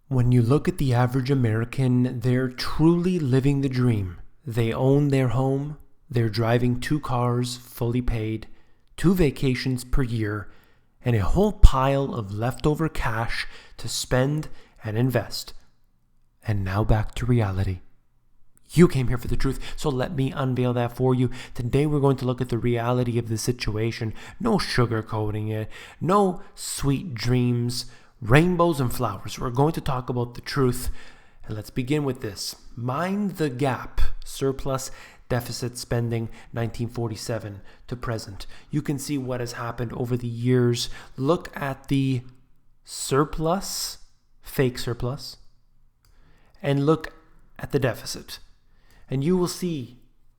When you look at the average American, they're truly living the dream. They own their home, they're driving 2 cars fully paid, 2 vacations per year, and a whole pile of leftover cash to spend and invest. And now back to reality. You came here for the truth, so let me unveil that for you. Today we're going to look at the reality of the situation. No sugarcoating it, no sweet dreams, rainbows and flowers. We're going to talk about the truth. And let's begin with this. Mind the gap. Surplus deficit spending 1947 to present. You can see what has happened over the years. Look at the surplus, fake surplus, and look at the deficit. And you will see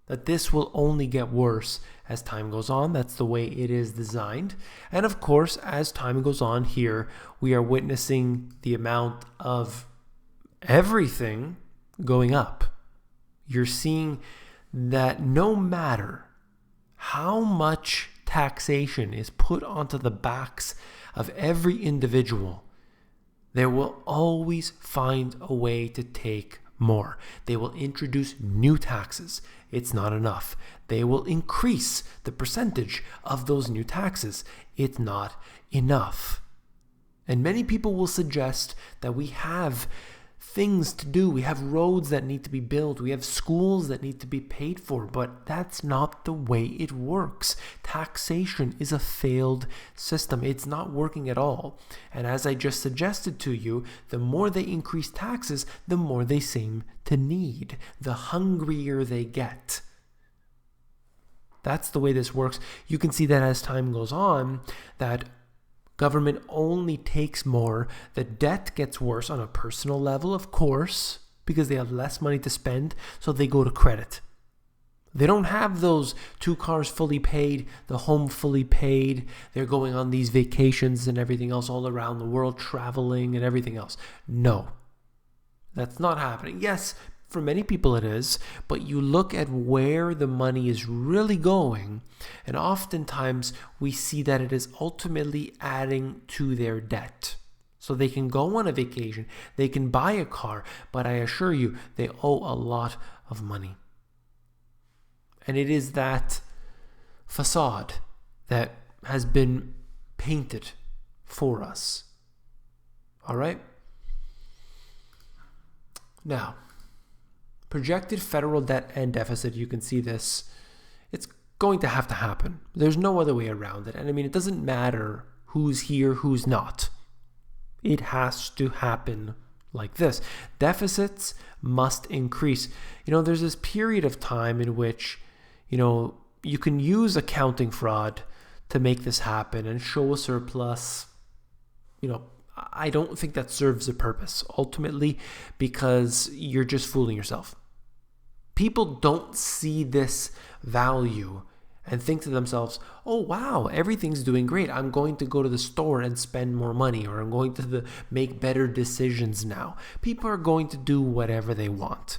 that this will only get worse as time goes on. That's the way it is designed. And of course, as time goes on here, we are witnessing the amount of everything going up. You're seeing that no matter how much taxation is put onto the backs of every individual, they will always find a way to take more. They will introduce new taxes. It's not enough. They will increase the percentage of those new taxes. It's not enough. And many people will suggest that we have things to do. We have roads that need to be built. We have schools that need to be paid for. But that's not the way it works. Taxation is a failed system. It's not working at all. And as I just suggested to you, the more they increase taxes, the more they seem to need. The hungrier they get. That's the way this works. You can see that as time goes on, that government only takes more. The debt gets worse on a personal level, of course, because they have less money to spend, so they go to credit. They don't have those 2 cars fully paid, the home fully paid. They're going on these vacations and everything else all around the world, traveling and everything else. No, that's not happening. Yes, for many people it is, but you look at where the money is really going, and oftentimes we see that it is ultimately adding to their debt. So they can go on a vacation, they can buy a car, but I assure you, they owe a lot of money. And it is that facade that has been painted for us. All right? Now, projected federal debt and deficit, you can see this. It's going to have to happen. There's no other way around it. And I mean, it doesn't matter who's here, who's not. It has to happen like this. Deficits must increase. There's this period of time in which, you can use accounting fraud to make this happen and show a surplus. I don't think that serves a purpose ultimately, because you're just fooling yourself. People don't see this value and think to themselves, oh, wow, everything's doing great. I'm going to go to the store and spend more money, or I'm going to make better decisions now. People are going to do whatever they want.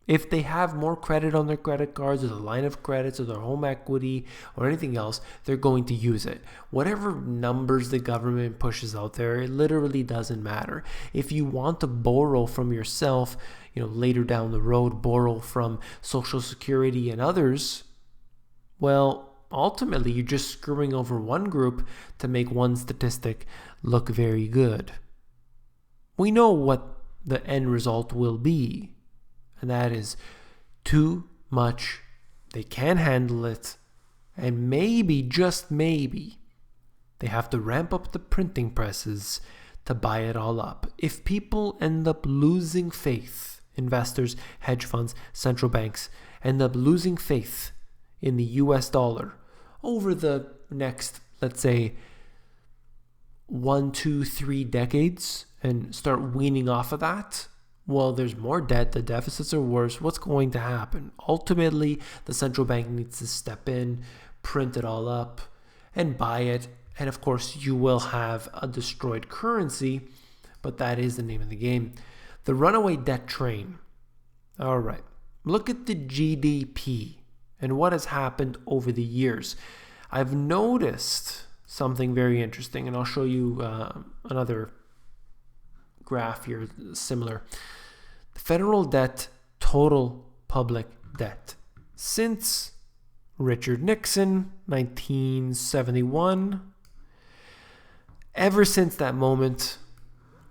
If they have more credit on their credit cards or the line of credits or their home equity or anything else, they're going to use it. Whatever numbers the government pushes out there, it literally doesn't matter. If you want to borrow from yourself, later down the road, borrow from Social Security and others, well, ultimately you're just screwing over one group to make one statistic look very good. We know what the end result will be. And that is too much. They can't handle it. And maybe, just maybe, they have to ramp up the printing presses to buy it all up. If people end up losing faith, investors, hedge funds, central banks, end up losing faith in the US dollar over the next, let's say, 1, 2, 3 decades and start weaning off of that, well, there's more debt, the deficits are worse. What's going to happen? Ultimately, the central bank needs to step in, print it all up, and buy it. And of course, you will have a destroyed currency, but that is the name of the game. The runaway debt train. All right. Look at the GDP and what has happened over the years. I've noticed something very interesting, and I'll show you another graph here, similar. The federal debt, total public debt. Since Richard Nixon, 1971, ever since that moment,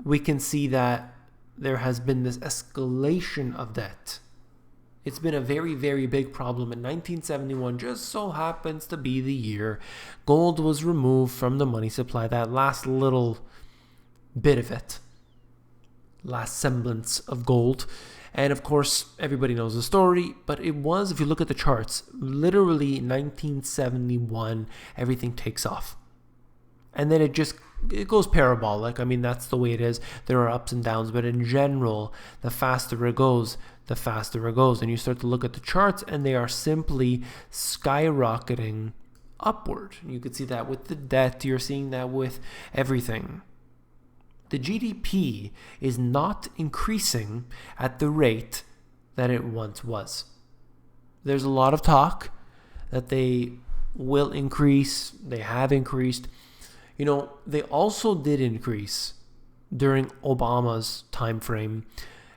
we can see that there has been this escalation of debt. It's been a very, very big problem. In 1971 just so happens to be the year gold was removed from the money supply, that last little bit of it, last semblance of gold. And of course, everybody knows the story, but it was, if you look at the charts, literally 1971, everything takes off. And then it goes parabolic. I mean, that's the way it is. There are ups and downs, but in general, the faster it goes, the faster it goes. And you start to look at the charts, and they are simply skyrocketing upward. You could see that with the debt. You're seeing that with everything. The GDP is not increasing at the rate that it once was. There's a lot of talk that they will increase. They have increased. You know, they also did increase during Obama's time frame,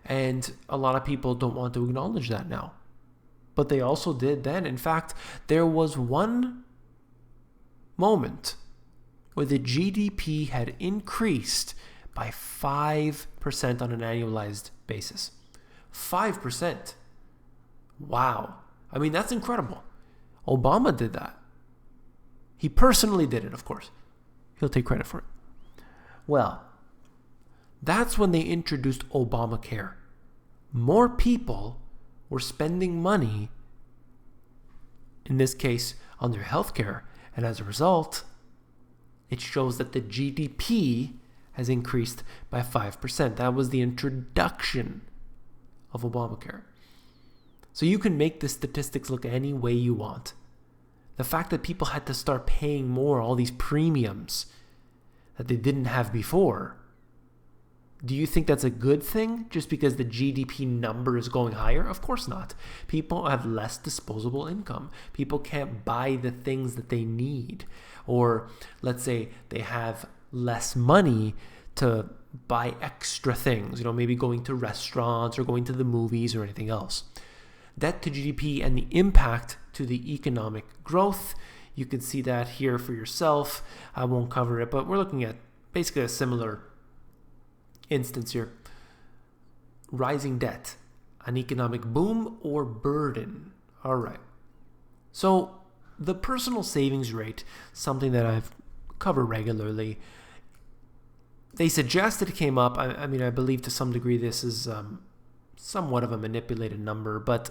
and a lot of people don't want to acknowledge that now. But they also did then. In fact, there was one moment where the GDP had increased by 5% on an annualized basis. 5%. Wow. I mean, that's incredible. Obama did that. He personally did it, of course. He'll take credit for it. Well, that's when they introduced Obamacare. More people were spending money, in this case, on their healthcare, and as a result, it shows that the GDP has increased by 5%. That was the introduction of Obamacare. So you can make the statistics look any way you want. The fact that people had to start paying more, all these premiums that they didn't have before, do you think that's a good thing just because the GDP number is going higher? Of course not. People have less disposable income. People can't buy the things that they need. Or let's say they have less money to buy extra things, maybe going to restaurants or going to the movies or anything else. Debt to GDP and the impact to the economic growth. You can see that here for yourself. I won't cover it, but we're looking at basically a similar instance here. Rising debt, an economic boom or burden. All right. So the personal savings rate, something that I've covered regularly, they suggested it came up. I mean, I believe to some degree this is somewhat of a manipulated number, but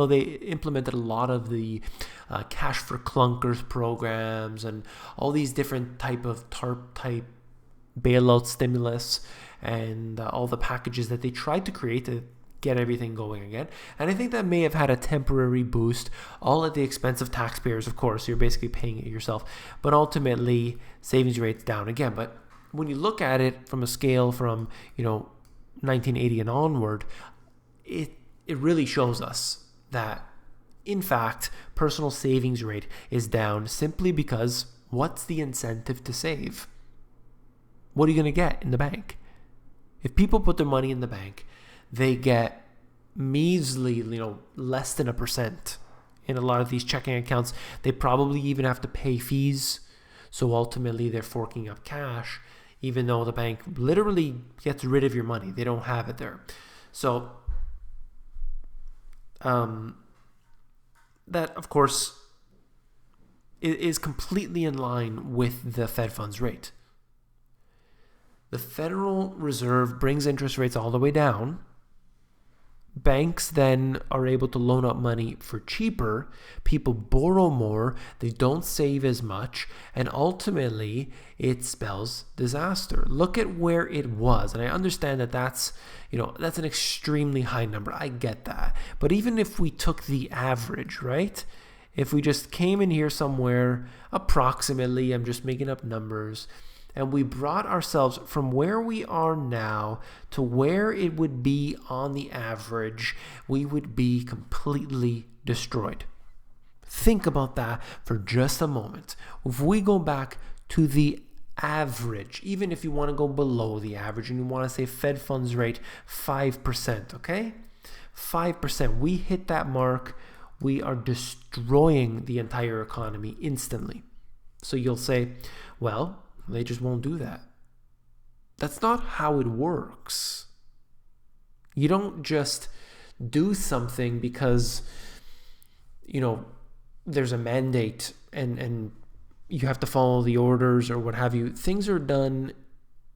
they implemented a lot of the cash for clunkers programs and all these different type of TARP type bailout stimulus and all the packages that they tried to create to get everything going again. And I think that may have had a temporary boost, all at the expense of taxpayers, of course. You're basically paying it yourself. But ultimately, savings rates down again. But when you look at it from a scale from 1980 and onward, it really shows us that, in fact, personal savings rate is down simply because what's the incentive to save? What are you going to get in the bank? If people put their money in the bank, they get measly, less than 1%. In a lot of these checking accounts, they probably even have to pay fees. So ultimately, they're forking up cash, even though the bank literally gets rid of your money. They don't have it there. So that, of course, is completely in line with the Fed funds rate. The Federal Reserve brings interest rates all the way down. Banks then are able to loan up money for cheaper. People borrow more. They don't save as much. And ultimately, it spells disaster. Look at where it was. And I understand that that's an extremely high number. I get that. But even if we took the average, right? If we just came in here somewhere, approximately, I'm just making up numbers, and we brought ourselves from where we are now to where it would be on the average, we would be completely destroyed. Think about that for just a moment. If we go back to the average, even if you want to go below the average and you want to say Fed funds rate 5%, okay? 5%. We hit that mark, we are destroying the entire economy instantly. So you'll say, well, they just won't do that. That's not how it works. You don't just do something because, you know, there's a mandate and you have to follow the orders or what have you. Things are done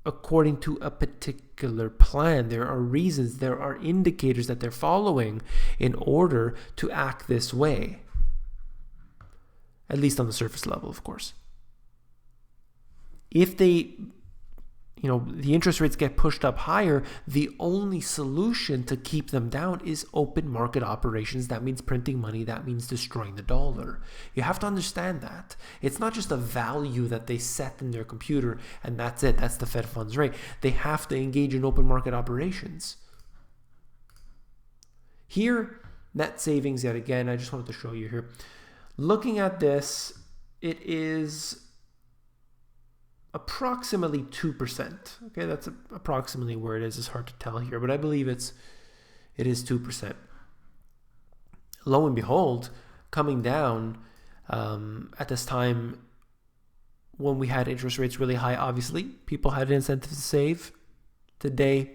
according to a particular plan. There are reasons, there are indicators that they're following in order to act this way. At least on the surface level, of course. If they, you know, the interest rates get pushed up higher, the only solution to keep them down is open market operations. That means printing money. That means destroying the dollar. You have to understand that. It's not just a value that they set in their computer and that's it. That's the Fed funds rate. They have to engage in open market operations. Here, net savings yet again. I just wanted to show you here. Looking at this, it is approximately 2%. Okay, that's approximately where it is. It's hard to tell here, but I believe it is 2%. Lo and behold, coming down at this time when we had interest rates really high, obviously, people had an incentive to save. Today,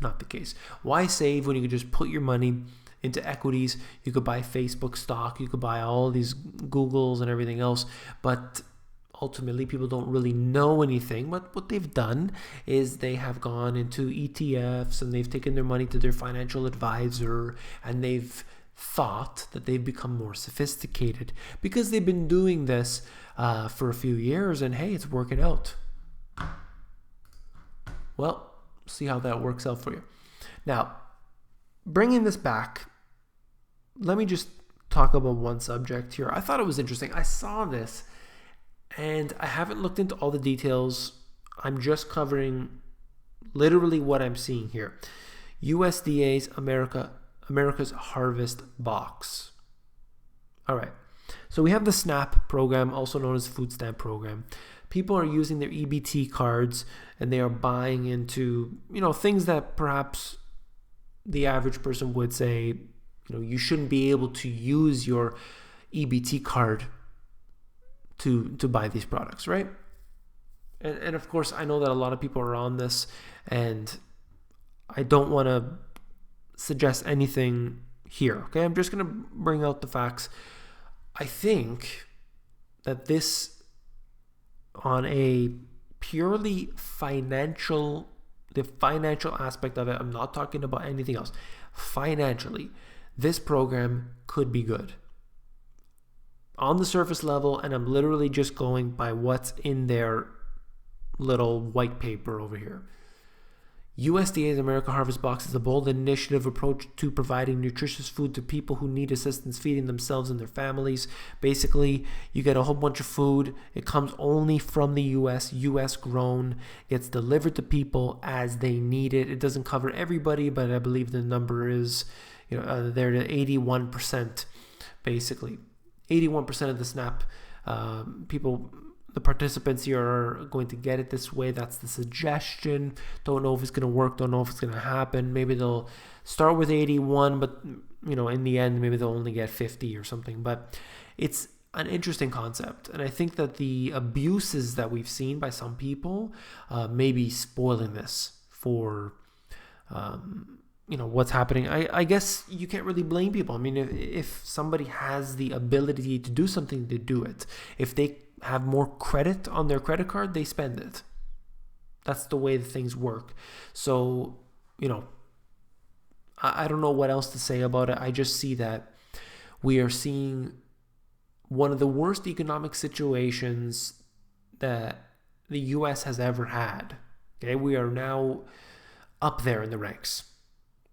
not the case. Why save when you could just put your money into equities? You could buy Facebook stock, you could buy all these Googles and everything else, but ultimately, people don't really know anything, but what they've done is they have gone into ETFs and they've taken their money to their financial advisor and they've thought that they've become more sophisticated because they've been doing this for a few years and hey, it's working out. Well, see how that works out for you. Now, bringing this back, let me just talk about one subject here. I thought it was interesting. I saw this and I haven't looked into all the details. I'm just covering literally what I'm seeing here. USDA's America's Harvest Box. All right. So we have the SNAP program, also known as Food Stamp Program. People are using their EBT cards and they are buying into, you know, things that perhaps the average person would say, you know, you shouldn't be able to use your EBT card to buy these products, right? And of course, I know that a lot of people are on this, and I don't want to suggest anything here, okay? I'm just going to bring out the facts. I think that this, on a purely financial, the financial aspect of it, I'm not talking about anything else. Financially, this program could be good. On the surface level, and I'm literally just going by what's in their little white paper over here. USDA's America Harvest Box is a bold initiative approach to providing nutritious food to people who need assistance feeding themselves and their families. Basically, you get a whole bunch of food. It comes only from the US grown, gets delivered to people as they need it. It doesn't cover everybody, but I believe the number is, they're at 81%, basically. 81% of the SNAP people, the participants here are going to get it this way. That's the suggestion. Don't know if it's going to work. Don't know if it's going to happen. Maybe they'll start with 81, but in the end, maybe they'll only get 50 or something. But it's an interesting concept, and I think that the abuses that we've seen by some people may be spoiling this for what's happening. I guess you can't really blame people. I mean, if somebody has the ability to do something, to do it. If they have more credit on their credit card, they spend it. That's the way things work. So, I don't know what else to say about it. I just see that we are seeing one of the worst economic situations that the U.S. has ever had. Okay, we are now up there in the ranks,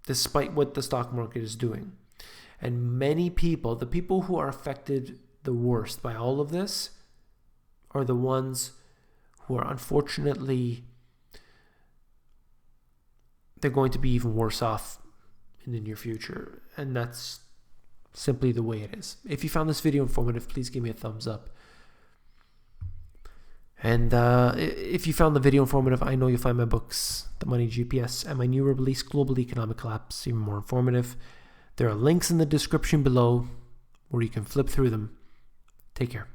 despite what the stock market is doing. And many people, the people who are affected the worst by all of this, are the ones who are unfortunately, they're going to be even worse off in the near future. And that's simply the way it is. If you found this video informative, please give me a thumbs up. And if you found the video informative, I know you'll find my books, The Money GPS, and my newer release, Global Economic Collapse, even more informative. There are links in the description below where you can flip through them. Take care.